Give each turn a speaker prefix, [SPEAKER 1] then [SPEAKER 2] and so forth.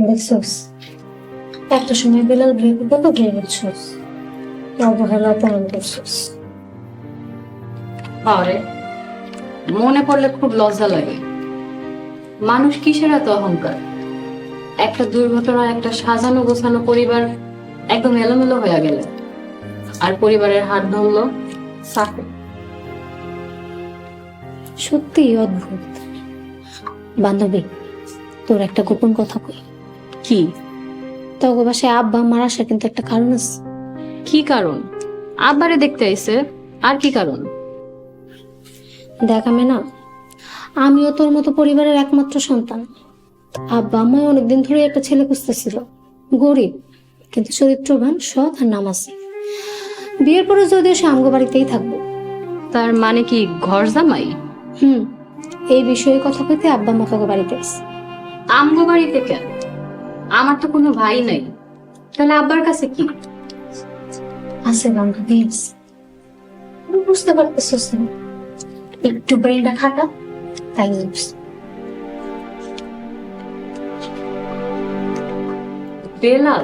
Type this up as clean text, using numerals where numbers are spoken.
[SPEAKER 1] দেখছস, একটা সময় বেলাল ভেবে কত ভেবে করছস, অবহেলা অপমান করছস।
[SPEAKER 2] আরে মনে পড়লে খুব লজ্জা লাগে। মানুষ কিসের এত অহংকার? একটা দুর্ঘটনায় একটা সাজানো গোছানো পরিবার একদম এলোমেলো হয়ে গেল, আর পরিবারের হাত ধরলো সাফে।
[SPEAKER 1] সত্যি অদ্ভুত। বান্ধবী, তোর একটা গোপন কথা কই।
[SPEAKER 2] কি?
[SPEAKER 1] তোর বাসায় আব্বা মার আসা কিন্তু একটা কারণ আছে।
[SPEAKER 2] কি কারণ? আব্বারে দেখতে আইছে, আর কি কারণ?
[SPEAKER 1] দেখ আমি না, আমিও তোর মতো পরিবারের একমাত্র সন্তান। আব্বা আম্মা অনেকদিন ধরে একটা ছেলে খুঁজতেছিল, গরিব কিন্তু চরিত্রবান, সৎ আর নামাজি। বিয়ের পরে যদিও সে আমগো বাড়িতেই থাকবো।
[SPEAKER 2] তার মানে কি ঘর জামাই?
[SPEAKER 1] হুম, এই বিষয়ে কথা কইতে আব্বা আম্মা তোকে বাড়িতে আসছে।
[SPEAKER 2] আমগো বাড়িতে কেন? আমার তো কোনো ভাই নাই, তাহলে আব্বার কাছে কি?
[SPEAKER 1] আছে বান্ধবী আছে। তুই বুঝতে পারতেছিস না, একটু ব্রেনটা খাটা, তাই বুঝছি।
[SPEAKER 2] বেলাল?